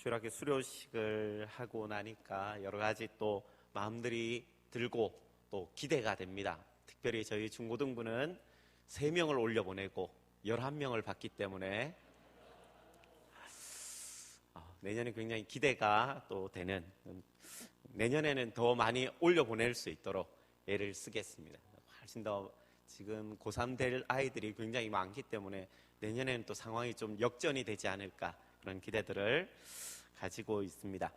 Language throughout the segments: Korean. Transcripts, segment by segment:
주일학교 수료식을 하고 나니까 여러 가지 또 마음들이 들고 또 기대가 됩니다. 특별히 저희 중고등부는 3명을 올려보내고 11명을 받기 때문에 내년에 굉장히 기대가 또 되는, 내년에는 더 많이 올려보낼 수 있도록 애를 쓰겠습니다. 훨씬 더 지금 고3 될 아이들이 굉장히 많기 때문에 내년에는 또 상황이 좀 역전이 되지 않을까, 그런 기대들을 가지고 있습니다.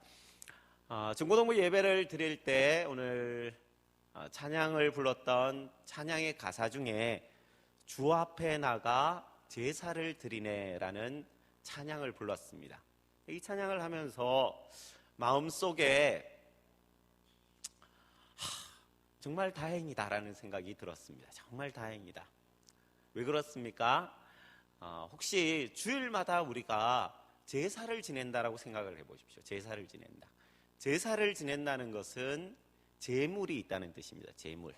중고등부 예배를 드릴 때 오늘 찬양을 불렀던 찬양의 가사 중에 주 앞에 나가 제사를 드리네라는 찬양을 불렀습니다. 이 찬양을 하면서 마음속에 정말 다행이다라는 생각이 들었습니다. 정말 다행이다. 왜 그렇습니까? 혹시 주일마다 우리가 제사를 지낸다라고 생각을 해보십시오. 제사를 지낸다. 제사를 지낸다는 것은 제물이 있다는 뜻입니다. 제물.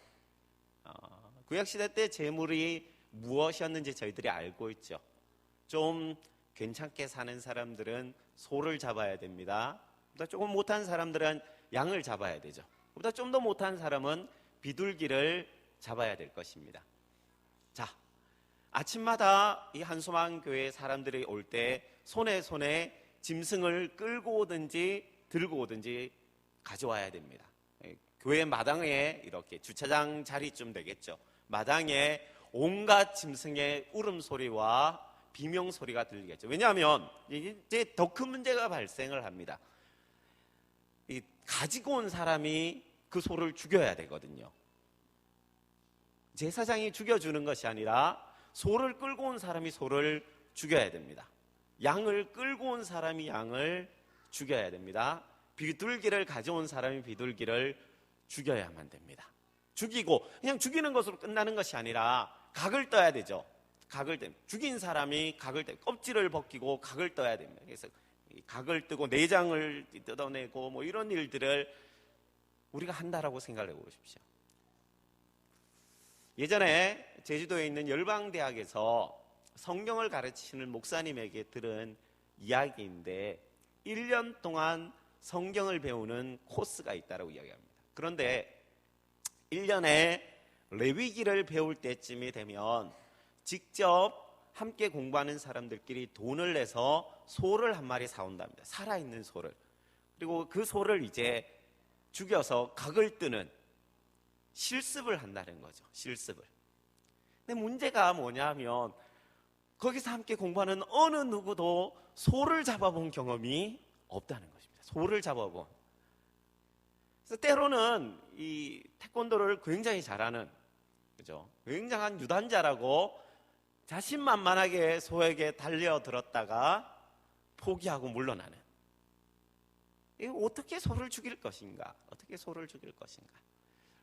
구약시대 때 제물이 무엇이었는지 저희들이 알고 있죠. 좀 괜찮게 사는 사람들은 소를 잡아야 됩니다. 보다 조금 못한 사람들은 양을 잡아야 되죠. 보다 좀 더 못한 사람은 비둘기를 잡아야 될 것입니다. 자, 아침마다 이 한소망 교회 사람들이 올 때 손에 짐승을 끌고 오든지 들고 오든지 가져와야 됩니다. 교회 마당에 이렇게 주차장 자리쯤 되겠죠. 마당에 온갖 짐승의 울음소리와 비명소리가 들리겠죠. 왜냐하면 이제 더 큰 문제가 발생을 합니다. 가지고 온 사람이 그 소를 죽여야 되거든요. 제사장이 죽여주는 것이 아니라 소를 끌고 온 사람이 소를 죽여야 됩니다. 양을 끌고 온 사람이 양을 죽여야 됩니다. 비둘기를 가져온 사람이 비둘기를 죽여야만 됩니다. 죽이고 그냥 죽이는 것으로 끝나는 것이 아니라 각을 떠야 되죠. 각을 떠. 죽인 사람이 각을 떠. 껍질을 벗기고 각을 떠야 됩니다. 그래서 각을 뜨고 내장을 뜯어내고 뭐 이런 일들을 우리가 한다라고 생각을 해보십시오. 예전에 제주도에 있는 열방대학에서 성경을 가르치는 목사님에게 들은 이야기인데 1년 동안 성경을 배우는 코스가 있다고 이야기합니다. 그런데 1년에 레위기를 배울 때쯤이 되면 직접 함께 공부하는 사람들끼리 돈을 내서 소를 한 마리 사온답니다. 살아있는 소를. 그리고 그 소를 이제 죽여서 각을 뜨는 실습을 한다는 거죠. 실습을. 근데 문제가 뭐냐면 거기서 함께 공부하는 어느 누구도 소를 잡아본 경험이 없다는 것입니다. 소를 잡아본. 그래서 때로는 이 태권도를 굉장히 잘하는, 그죠? 굉장한 유단자라고 자신만만하게 소에게 달려들었다가 포기하고 물러나는. 이거 어떻게 소를 죽일 것인가? 어떻게 소를 죽일 것인가?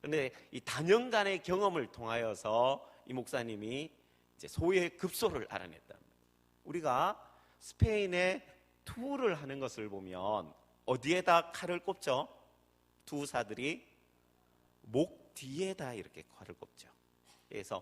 그런데 이 단연간의 경험을 통하여서 이 목사님이 이제 소의 급소를 알아냈다. 우리가 스페인의 투를 하는 것을 보면 어디에다 칼을 꼽죠? 투사들이 목 뒤에다 이렇게 칼을 꼽죠. 그래서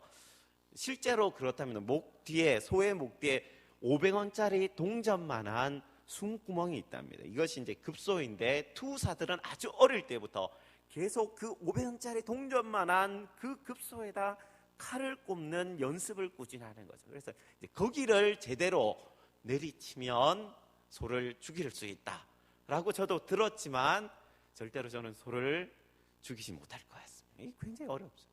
실제로 그렇다면 목 뒤에, 소의 목 뒤에 500원짜리 동전만한 숨구멍이 있답니다. 이것이 이제 급소인데 투사들은 아주 어릴 때부터 계속 그 500원짜리 동전만한 그 급소에다 칼을 꼽는 연습을 꾸준히 하는 거죠. 그래서 이제 거기를 제대로 내리치면 소를 죽일 수 있다라고 저도 들었지만 절대로 저는 소를 죽이지 못할 것 같습니다. 이게 굉장히 어렵죠.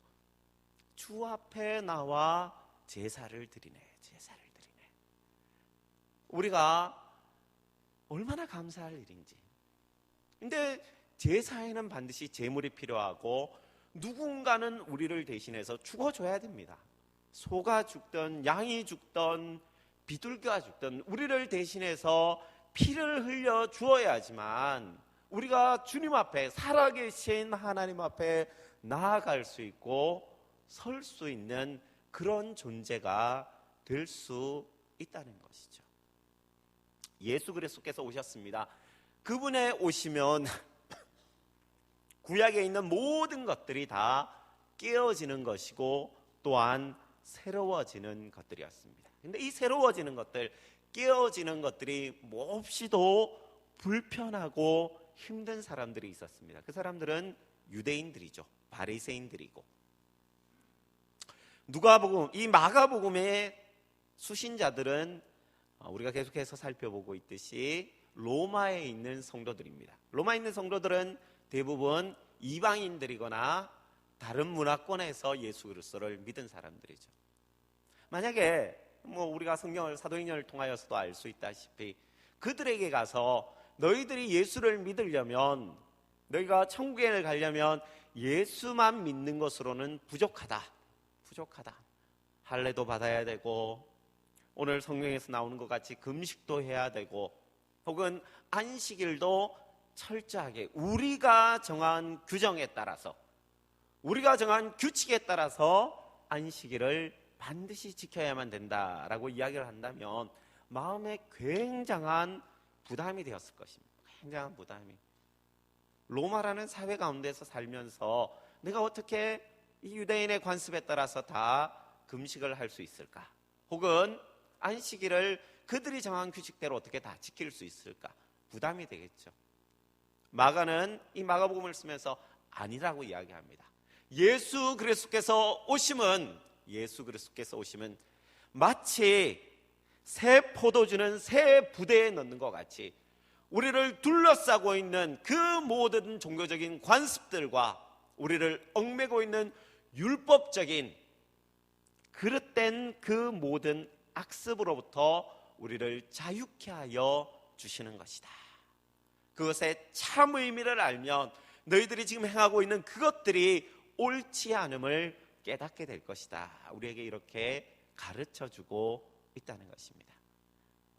주 앞에 나와 제사를 드리네. 제사를 드리네. 우리가 얼마나 감사할 일인지. 근데 제사에는 반드시 제물이 필요하고 누군가는 우리를 대신해서 죽어줘야 됩니다. 소가 죽든 양이 죽든 비둘기가 죽든 우리를 대신해서 피를 흘려 주어야지만 우리가 주님 앞에, 살아계신 하나님 앞에 나아갈 수 있고 설 수 있는 그런 존재가 될 수 있다는 것이죠. 예수 그리스도께서 오셨습니다. 그분에 오시면 구약에 있는 모든 것들이 다 깨어지는 것이고 또한 새로워지는 것들이었습니다. 그런데 이 새로워지는 것들, 깨어지는 것들이 몹시도 불편하고 힘든 사람들이 있었습니다. 그 사람들은 유대인들이죠. 바리새인들이고, 누가복음, 이 마가복음의 수신자들은 우리가 계속해서 살펴보고 있듯이 로마에 있는 성도들입니다. 로마에 있는 성도들은 대부분 이방인들이거나 다른 문화권에서 예수 그리스도를 믿은 사람들이죠. 만약에 우리가 성경을 사도행전을 통하여서도 알 수 있다시피 그들에게 가서 너희들이 예수를 믿으려면, 너희가 천국에 가려면 예수만 믿는 것으로는 부족하다. 할례도 받아야 되고, 오늘 성경에서 나오는 것 같이 금식도 해야 되고, 혹은 안식일도 철저하게 우리가 정한 규정에 따라서, 우리가 정한 규칙에 따라서 안식일을 반드시 지켜야만 된다라고 이야기를 한다면 마음에 굉장한 부담이 되었을 것입니다. 굉장한 부담이. 로마라는 사회 가운데서 살면서 내가 어떻게 이 유대인의 관습에 따라서 다 금식을 할 수 있을까? 혹은 안식일을 그들이 정한 규칙대로 어떻게 다 지킬 수 있을까? 부담이 되겠죠. 마가는 이 마가복음을 쓰면서 아니라고 이야기합니다. 예수 그리스도께서 오심은 마치 새 포도주는 새 부대에 넣는 것 같이 우리를 둘러싸고 있는 그 모든 종교적인 관습들과 우리를 얽매고 있는 율법적인 그릇된 그 모든 악습으로부터 우리를 자유케 하여 주시는 것이다. 그것의 참 의미를 알면 너희들이 지금 행하고 있는 그것들이 옳지 않음을 깨닫게 될 것이다. 우리에게 이렇게 가르쳐주고 있다는 것입니다.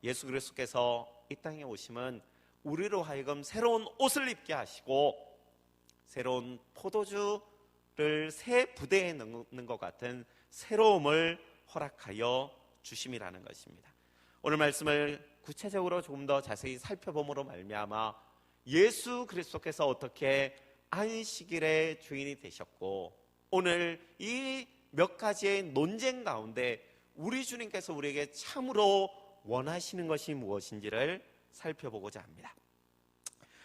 예수 그리스도께서 이 땅에 오심은 우리로 하여금 새로운 옷을 입게 하시고 새로운 포도주를 새 부대에 넣는 것 같은 새로움을 허락하여 주심이라는 것입니다. 오늘 말씀을 구체적으로 조금 더 자세히 살펴봄으로 말미암아 예수 그리스도께서 어떻게 안식일의 주인이 되셨고, 오늘 이 몇 가지의 논쟁 가운데 우리 주님께서 우리에게 참으로 원하시는 것이 무엇인지를 살펴보고자 합니다.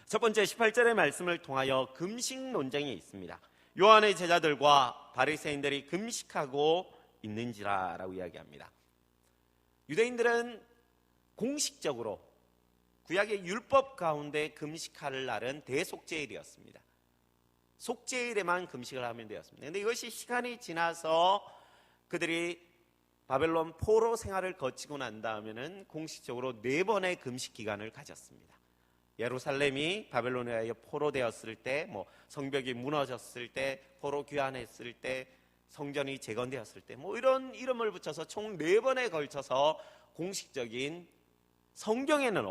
첫 번째 18절의 말씀을 통하여 금식 논쟁이 있습니다. 요한의 제자들과 바리새인들이 금식하고 있는지라라고 이야기합니다. 유대인들은 공식적으로 구약의 율법 가운데 금식할 날은 대속죄일이었습니다. 속죄일에만 금식을 하면 되었습니다. 그런데 이것이 시간이 지나서 그들이 바벨론 포로 생활을 거치고 난 다음에는 공식적으로 4번의 금식 기간을 가졌습니다. 예루살렘이 바벨론에 의해 포로되었을 때, 성벽이 무너졌을 때, 포로 귀환했을 때, 성전이 재건되었을 때, 이런 이름을 붙여서 총 4번에 걸쳐서 공식적인, 성경에는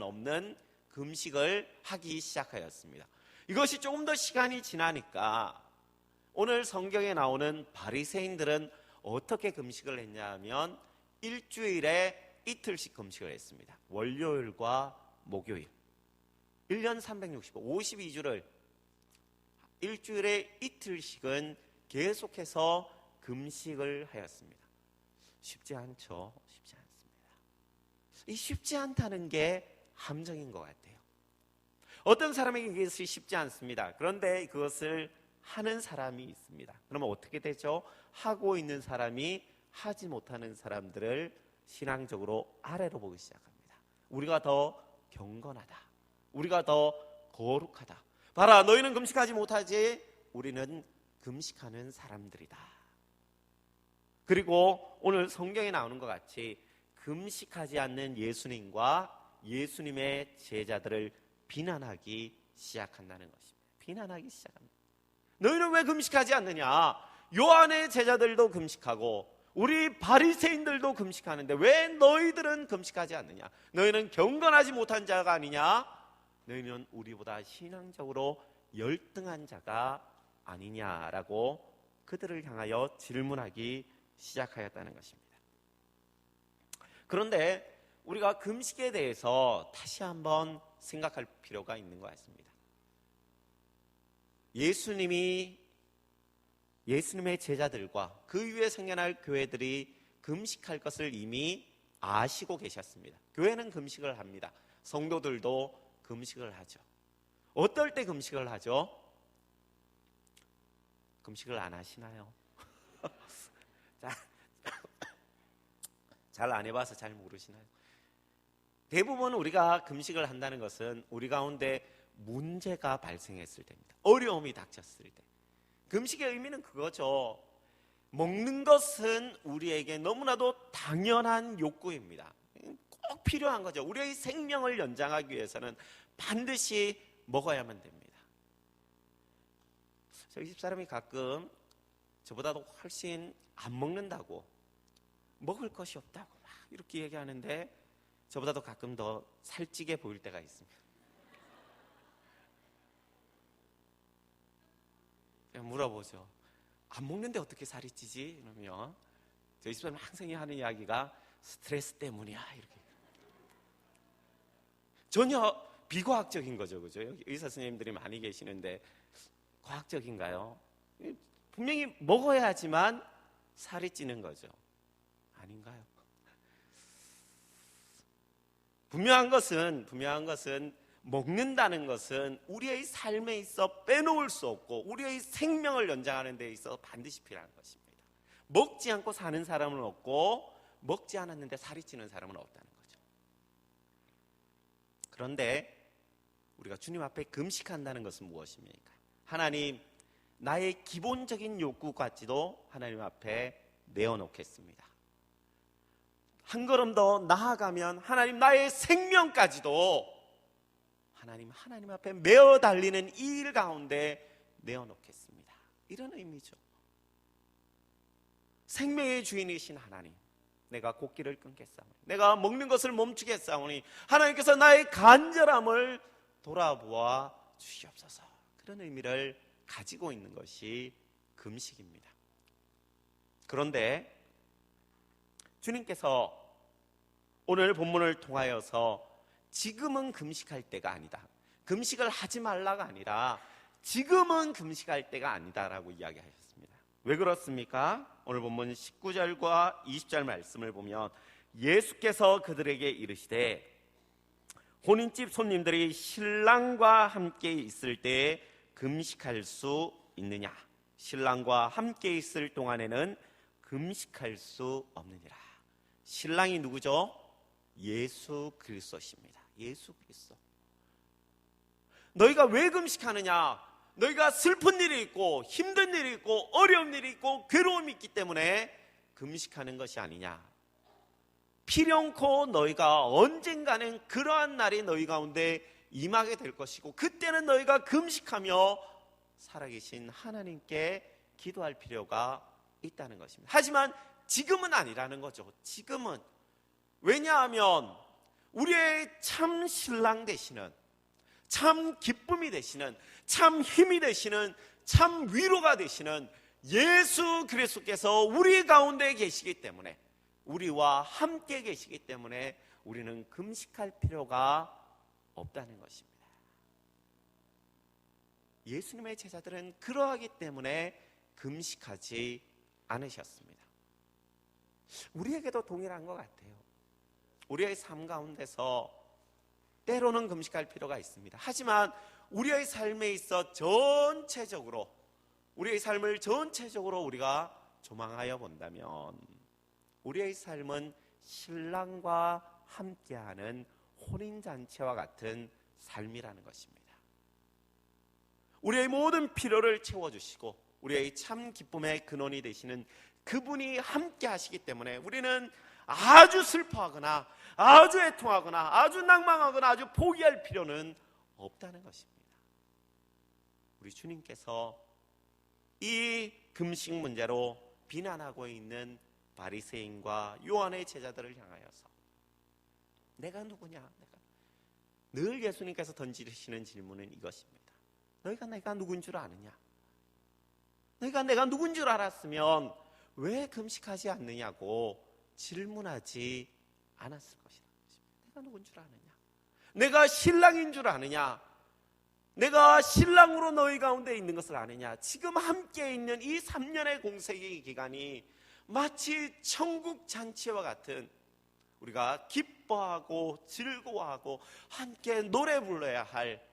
없는 금식을 하기 시작하였습니다. 이것이 조금 더 시간이 지나니까 오늘 성경에 나오는 바리새인들은 어떻게 금식을 했냐 하면 일주일에 이틀씩 금식을 했습니다. 월요일과 목요일, 1년 365, 52주를 일주일에 이틀씩은 계속해서 금식을 하였습니다. 쉽지 않죠. 쉽지 않습니다. 이 쉽지 않다는 게 함정인 것 같아요. 어떤 사람에게 이것이 쉽지 않습니다. 그런데 그것을 하는 사람이 있습니다. 그러면 어떻게 되죠? 하고 있는 사람이 하지 못하는 사람들을 신앙적으로 아래로 보기 시작합니다. 우리가 더 경건하다. 우리가 더 거룩하다. 봐라, 너희는 금식하지 못하지? 우리는 금식하는 사람들이다. 그리고 오늘 성경에 나오는 것 같이 금식하지 않는 예수님과 예수님의 제자들을 비난하기 시작한다는 것입니다. 비난하기 시작합니다. 너희는 왜 금식하지 않느냐? 요한의 제자들도 금식하고 우리 바리새인들도 금식하는데 왜 너희들은 금식하지 않느냐? 너희는 경건하지 못한 자가 아니냐? 너희는 우리보다 신앙적으로 열등한 자가 아니냐라고 그들을 향하여 질문하기 시작하였다는 것입니다. 그런데 우리가 금식에 대해서 다시 한번 생각할 필요가 있는 것 같습니다. 예수님의 제자들과 그 위에 생겨날 교회들이 금식할 것을 이미 아시고 계셨습니다. 교회는 금식을 합니다. 성도들도 금식을 하죠. 어떨 때 금식을 하죠? 금식을 안 하시나요? 잘 안 해봐서 잘 모르시나요? 대부분 우리가 금식을 한다는 것은 우리 가운데 문제가 발생했을 때입니다. 어려움이 닥쳤을 때. 금식의 의미는 그거죠. 먹는 것은 우리에게 너무나도 당연한 욕구입니다. 꼭 필요한 거죠. 우리의 생명을 연장하기 위해서는 반드시 먹어야만 됩니다. 저희 집사람이 가끔 저보다도 훨씬 안 먹는다고, 먹을 것이 없다고 막 이렇게 얘기하는데 저보다도 가끔 더 살찌게 보일 때가 있습니다. 그냥 물어보죠. 안 먹는데 어떻게 살이 찌지? 이러면 저희 집사람이 항상 하는 이야기가 스트레스 때문이야 이렇게. 전혀 비과학적인 거죠, 그죠? 여기 의사 선생님들이 많이 계시는데 과학적인가요? 분명히 먹어야지만 살이 찌는 거죠. 아닌가요? 분명한 것은 먹는다는 것은 우리의 삶에 있어 빼놓을 수 없고 우리의 생명을 연장하는 데 있어 반드시 필요한 것입니다. 먹지 않고 사는 사람은 없고 먹지 않았는데 살이 찌는 사람은 없다는 거죠. 그런데 우리가 주님 앞에 금식한다는 것은 무엇입니까? 하나님, 나의 기본적인 욕구까지도 하나님 앞에 내어놓겠습니다. 한 걸음 더 나아가면 하나님, 나의 생명까지도 하나님 앞에 메어 달리는 이 일 가운데 내어놓겠습니다. 이런 의미죠. 생명의 주인이신 하나님, 내가 곡기를 끊겠사오니, 내가 먹는 것을 멈추겠사오니 하나님께서 나의 간절함을 돌아보아 주시옵소서. 그런 의미를 가지고 있는 것이 금식입니다. 그런데 주님께서 오늘 본문을 통하여서 지금은 금식할 때가 아니다, 금식을 하지 말라가 아니라 지금은 금식할 때가 아니다라고 이야기하셨습니다. 왜 그렇습니까? 오늘 본문 19절과 20절 말씀을 보면 예수께서 그들에게 이르시되 혼인집 손님들이 신랑과 함께 있을 때 금식할 수 있느냐? 신랑과 함께 있을 동안에는 금식할 수 없느니라. 신랑이 누구죠? 예수 그리스도십니다. 예수 그리스도. 너희가 왜 금식하느냐? 너희가 슬픈 일이 있고 힘든 일이 있고 어려운 일이 있고 괴로움이 있기 때문에 금식하는 것이 아니냐? 필연코 너희가 언젠가는 그러한 날이 너희 가운데 임하게 될 것이고 그때는 너희가 금식하며 살아계신 하나님께 기도할 필요가 있다는 것입니다. 하지만 지금은 아니라는 거죠. 지금은. 왜냐하면 우리의 참 신랑 되시는, 참 기쁨이 되시는, 참 힘이 되시는, 참 위로가 되시는 예수 그리스도께서 우리 가운데 계시기 때문에, 우리와 함께 계시기 때문에 우리는 금식할 필요가 없다는 것입니다. 예수님의 제자들은 그러하기 때문에 금식하지 않으셨습니다. 우리에게도 동일한 것 같아요. 우리의 삶 가운데서 때로는 금식할 필요가 있습니다. 하지만 우리의 삶에 있어 전체적으로, 우리의 삶을 전체적으로 우리가 조망하여 본다면 우리의 삶은 신랑과 함께하는 혼인잔치와 같은 삶이라는 것입니다. 우리의 모든 필요를 채워주시고 우리의 참 기쁨의 근원이 되시는 그분이 함께 하시기 때문에 우리는 아주 슬퍼하거나 아주 애통하거나 아주 낭망하거나 아주 포기할 필요는 없다는 것입니다. 우리 주님께서 이 금식 문제로 비난하고 있는 바리새인과 요한의 제자들을 향하여서 내가 누구냐? 늘 예수님께서 던지시는 질문은 이것입니다. 너희가 내가 누군 줄 아느냐? 너희가 내가 누군 줄 알았으면 왜 금식하지 않느냐고 질문하지 않았을 것이다. 내가 누군 줄 아느냐? 내가 신랑인 줄 아느냐? 내가 신랑으로 너희 가운데 있는 것을 아느냐? 지금 함께 있는 이 3년의 공생의 기간이 마치 천국 잔치와 같은, 우리가 기뻐하고 즐거워하고 함께 노래 불러야 할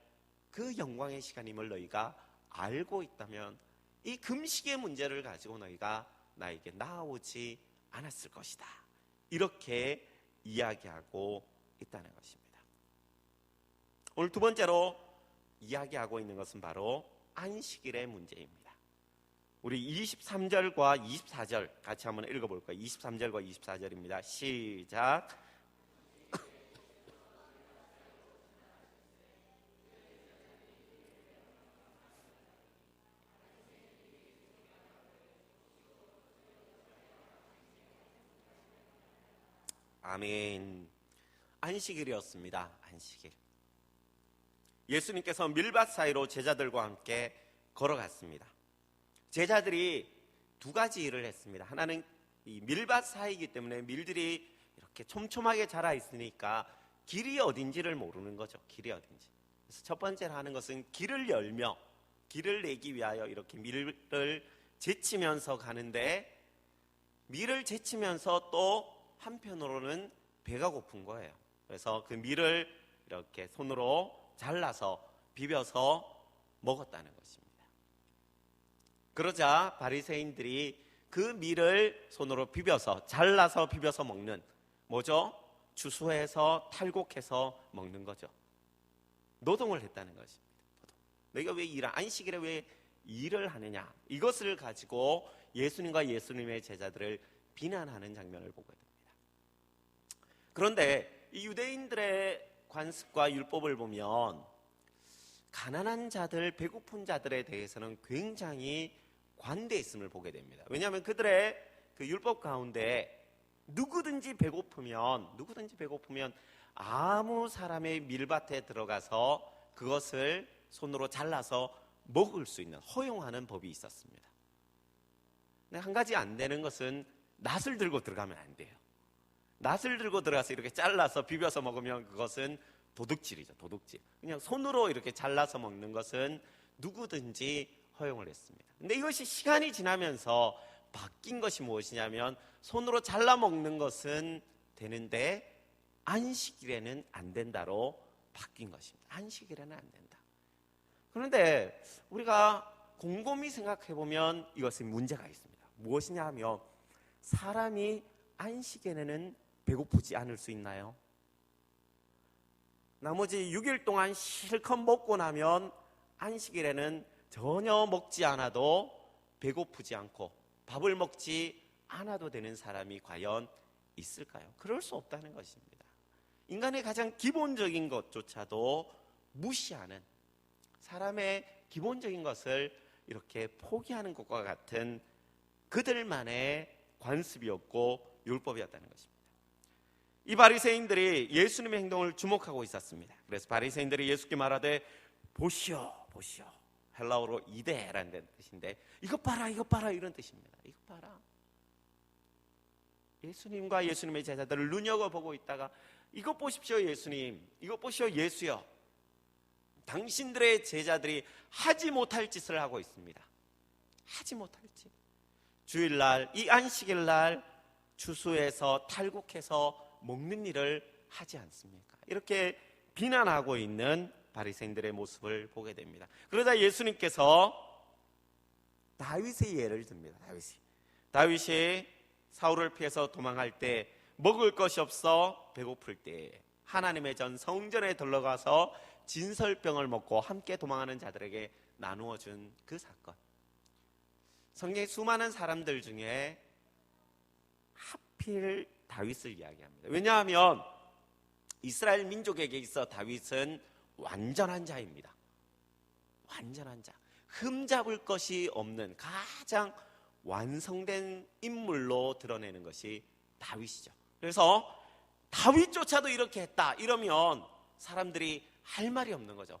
그 영광의 시간임을 너희가 알고 있다면 이 금식의 문제를 가지고 너희가 나에게 나아오지 않았을 것이다. 이렇게 이야기하고 있다는 것입니다. 오늘 두 번째로 이야기하고 있는 것은 바로 안식일의 문제입니다. 우리 23절과 24절 같이 한번 읽어볼까요? 23절과 24절입니다. 시작. 아멘. 안식일이었습니다. 안식일. 예수님께서 밀밭 사이로 제자들과 함께 걸어갔습니다. 제자들이 두 가지 일을 했습니다. 하나는 이 밀밭 사이이기 때문에 밀들이 이렇게 촘촘하게 자라 있으니까 길이 어딘지를 모르는 거죠. 길이 어딘지. 그래서 첫 번째로 하는 것은 길을 열며 길을 내기 위하여 이렇게 밀을 제치면서 가는데, 밀을 제치면서 또 한편으로는 배가 고픈 거예요. 그래서 그 밀을 이렇게 손으로 잘라서 비벼서 먹었다는 것입니다. 그러자 바리새인들이 그 밀을 손으로 비벼서 잘라서 비벼서 먹는, 뭐죠? 추수해서 탈곡해서 먹는 거죠. 노동을 했다는 것입니다. 너희가 왜 안식일에 왜 일을 하느냐, 이것을 가지고 예수님과 예수님의 제자들을 비난하는 장면을 보게 됩니다. 그런데 이 유대인들의 관습과 율법을 보면 가난한 자들, 배고픈 자들에 대해서는 굉장히 관대했음을 보게 됩니다. 왜냐하면 그들의 그 율법 가운데 누구든지 배고프면 아무 사람의 밀밭에 들어가서 그것을 손으로 잘라서 먹을 수 있는, 허용하는 법이 있었습니다. 근데 한 가지 안 되는 것은 낫을 들고 들어가면 안 돼요. 낫을 들고 들어가서 이렇게 잘라서 비벼서 먹으면 그것은 도둑질이죠. 도둑질. 그냥 손으로 이렇게 잘라서 먹는 것은 누구든지 허용을 했습니다. 근데 이것이 시간이 지나면서 바뀐 것이 무엇이냐면, 손으로 잘라 먹는 것은 되는데 안식일에는 안 된다로 바뀐 것입니다. 안식일에는 안 된다. 그런데 우리가 곰곰이 생각해 보면 이것은 문제가 있습니다. 무엇이냐 하면, 사람이 안식일에는 배고프지 않을 수 있나요? 나머지 6일 동안 실컷 먹고 나면 안식일에는 전혀 먹지 않아도 배고프지 않고 밥을 먹지 않아도 되는 사람이 과연 있을까요? 그럴 수 없다는 것입니다. 인간의 가장 기본적인 것조차도 무시하는, 사람의 기본적인 것을 이렇게 포기하는 것과 같은 그들만의 관습이었고 율법이었다는 것입니다. 이 바리새인들이 예수님의 행동을 주목하고 있었습니다. 그래서 바리새인들이 예수께 말하되 보시오, 보시오. 헬라어로 이데라는 뜻인데, 이것 봐라, 이것 봐라, 이런 뜻입니다. 이것 봐라. 예수님과 예수님의 제자들을 눈여겨보고 있다가, 이것 보십시오 예수님, 이것 보시오 예수여. 당신들의 제자들이 하지 못할 짓을 하고 있습니다. 하지 못할 짓. 주일날, 이 안식일날 추수해서 탈곡해서 먹는 일을 하지 않습니까? 이렇게 비난하고 있는 바리새인들의 모습을 보게 됩니다. 그러자 예수님께서 다윗의 예를 듭니다. 다윗이 사울을 피해서 도망할 때, 먹을 것이 없어 배고플 때 하나님의 전 성전에 들러가서 진설병을 먹고 함께 도망하는 자들에게 나누어 준 그 사건. 성경의 수많은 사람들 중에 하필 다윗을 이야기합니다. 왜냐하면 이스라엘 민족에게 있어 다윗은 완전한 자입니다. 완전한 자. 흠잡을 것이 없는 가장 완성된 인물로 드러내는 것이 다윗이죠. 그래서 다윗조차도 이렇게 했다 이러면 사람들이 할 말이 없는 거죠.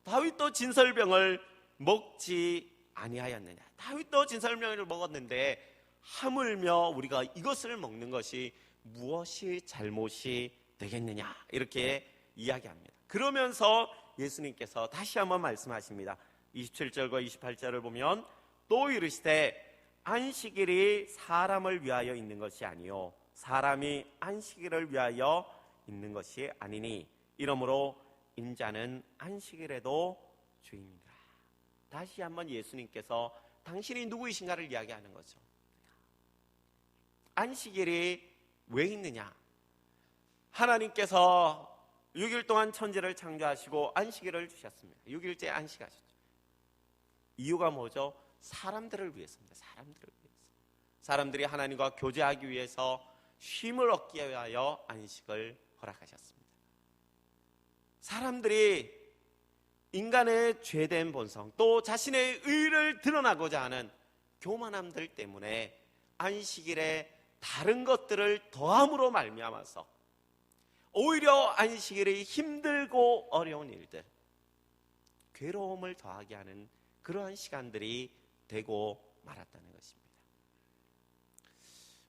다윗도 진설병을 먹지 아니하였느냐. 다윗도 진설병을 먹었는데 하물며 우리가 이것을 먹는 것이 무엇이 잘못이 되겠느냐, 이렇게 이야기합니다. 그러면서 예수님께서 다시 한번 말씀하십니다. 27절과 28절을 보면 또 이르시되 안식일이 사람을 위하여 있는 것이 아니요 사람이 안식일을 위하여 있는 것이 아니니 이러므로 인자는 안식일에도 주인이라. 다시 한번 예수님께서 당신이 누구이신가를 이야기하는 거죠. 안식일이 왜 있느냐? 하나님께서 6일 동안 천지를 창조하시고 안식일을 주셨습니다. 6일째 안식하셨죠. 이유가 뭐죠? 사람들을 위해서입니다. 사람들을 위해서. 사람들이 하나님과 교제하기 위해서 쉼을 얻기 위하여 안식을 허락하셨습니다. 사람들이 인간의 죄된 본성, 또 자신의 의를 드러나고자 하는 교만함들 때문에 안식일에 다른 것들을 더함으로 말미암아서 오히려 안식일이 힘들고 어려운 일들, 괴로움을 더하게 하는 그러한 시간들이 되고 말았다는 것입니다.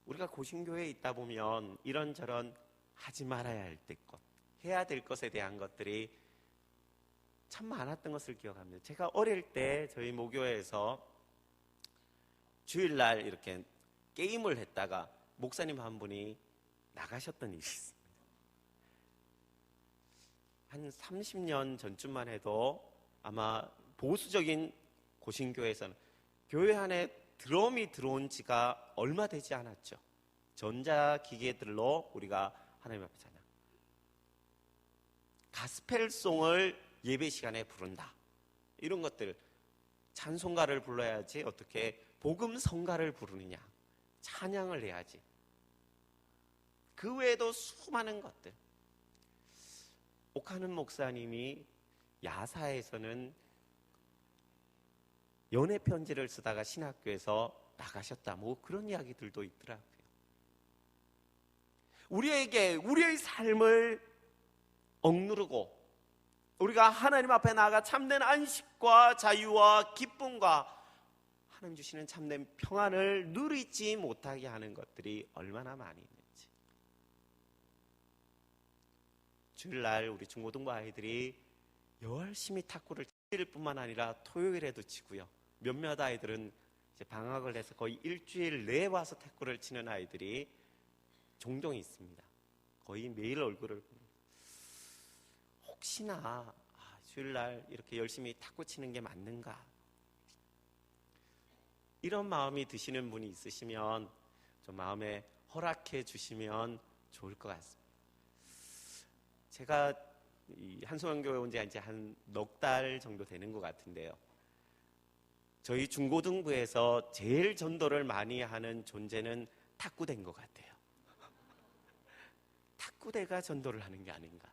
우리가 고신교회에 있다 보면 이런저런 하지 말아야 할 것, 해야 될 것에 대한 것들이 참 많았던 것을 기억합니다. 제가 어릴 때 저희 모교회에서 주일날 이렇게 게임을 했다가 목사님 한 분이 나가셨던 일이 있습니다. 한 30년 전쯤만 해도 아마 보수적인 고신교회에서는 교회 안에 드럼이 들어온 지가 얼마 되지 않았죠. 전자기계들로 우리가 하나님 앞에 찬양, 가스펠송을 예배 시간에 부른다, 이런 것들, 찬송가를 불러야지 어떻게 복음성가를 부르느냐, 찬양을 해야지. 그 외에도 수많은 것들. 옥하는 목사님이 야사에서는 연애 편지를 쓰다가 신학교에서 나가셨다, 뭐 그런 이야기들도 있더라고요. 우리에게 우리의 삶을 억누르고 우리가 하나님 앞에 나아가 참된 안식과 자유와 기쁨과 하나님 주시는 참된 평안을 누리지 못하게 하는 것들이 얼마나 많이 있는지. 주일날 우리 중고등부 아이들이 열심히 탁구를 일뿐만 아니라 토요일에도 치고요. 몇몇 아이들은 이제 방학을 해서 거의 일주일 내에 와서 탁구를 치는 아이들이 종종 있습니다. 거의 매일 얼굴을 봅니다. 혹시나 주일날 이렇게 열심히 탁구 치는 게 맞는가, 이런 마음이 드시는 분이 있으시면 좀 마음에 허락해 주시면 좋을 것 같습니다. 제가 한소영교회 온 지 이제 한 넉 달 정도 되는 것 같은데요. 저희 중고등부에서 제일 전도를 많이 하는 존재는 탁구대인 것 같아요. 탁구대가 전도를 하는 게 아닌가.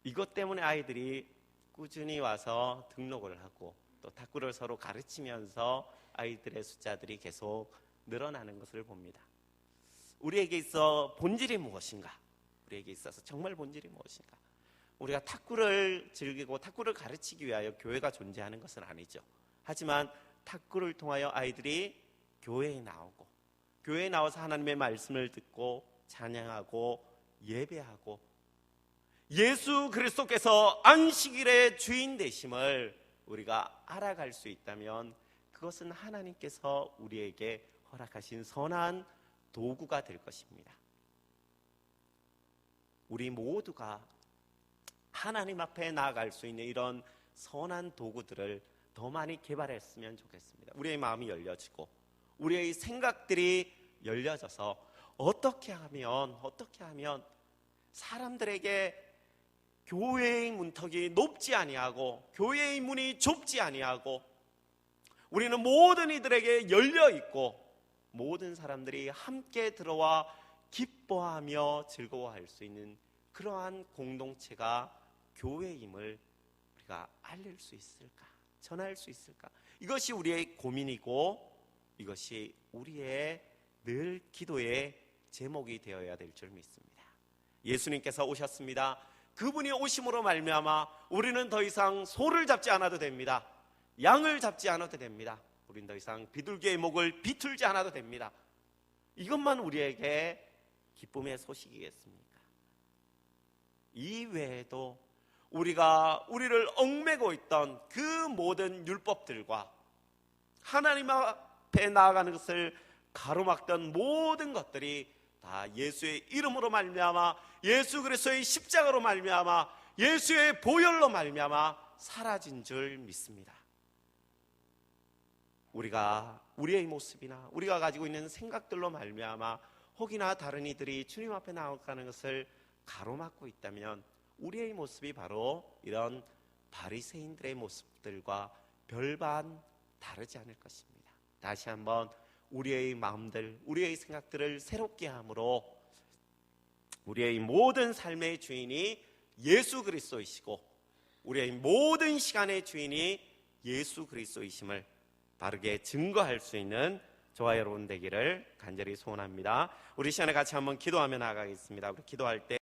이것 때문에 아이들이 꾸준히 와서 등록을 하고 또 탁구를 서로 가르치면서 아이들의 숫자들이 계속 늘어나는 것을 봅니다. 우리에게 있어 본질이 무엇인가? 우리에게 있어서 정말 본질이 무엇인가? 우리가 탁구를 즐기고 탁구를 가르치기 위하여 교회가 존재하는 것은 아니죠. 하지만 탁구를 통하여 아이들이 교회에 나오고, 교회에 나와서 하나님의 말씀을 듣고 찬양하고 예배하고, 예수 그리스도께서 안식일의 주인 되심을 우리가 알아갈 수 있다면 그것은 하나님께서 우리에게 허락하신 선한 도구가 될 것입니다. 우리 모두가 하나님 앞에 나아갈 수 있는 이런 선한 도구들을 더 많이 개발했으면 좋겠습니다. 우리의 마음이 열려지고 우리의 생각들이 열려져서 어떻게 하면 사람들에게 교회의 문턱이 높지 아니하고 교회의 문이 좁지 아니하고 우리는 모든 이들에게 열려있고 모든 사람들이 함께 들어와 기뻐하며 즐거워할 수 있는 그러한 공동체가 교회임을 우리가 알릴 수 있을까? 전할 수 있을까? 이것이 우리의 고민이고 이것이 우리의 늘 기도의 제목이 되어야 될 줄 믿습니다. 예수님께서 오셨습니다. 그분이 오심으로 말미암아 우리는 더 이상 소를 잡지 않아도 됩니다. 양을 잡지 않아도 됩니다. 우리는 더 이상 비둘기의 목을 비틀지 않아도 됩니다. 이것만 우리에게 기쁨의 소식이겠습니까? 이 외에도 우리가 우리를 얽매고 있던 그 모든 율법들과 하나님 앞에 나아가는 것을 가로막던 모든 것들이 다 예수의 이름으로 말미암아, 예수 그리스도의 십자가로 말미암아, 예수의 보혈로 말미암아 사라진 줄 믿습니다. 우리가 우리의 모습이나 우리가 가지고 있는 생각들로 말미암아 혹이나 다른 이들이 주님 앞에 나아가는 것을 가로막고 있다면 우리의 모습이 바로 이런 바리새인들의 모습들과 별반 다르지 않을 것입니다. 다시 한번 우리의 마음들, 우리의 생각들을 새롭게 함으로 우리의 모든 삶의 주인이 예수 그리스도이시고 우리의 모든 시간의 주인이 예수 그리스도이심을 바르게 증거할 수 있는 저와 여러분 되기를 간절히 소원합니다. 우리 시간에 같이 한번 기도하며 나아가겠습니다. 우리 기도할 때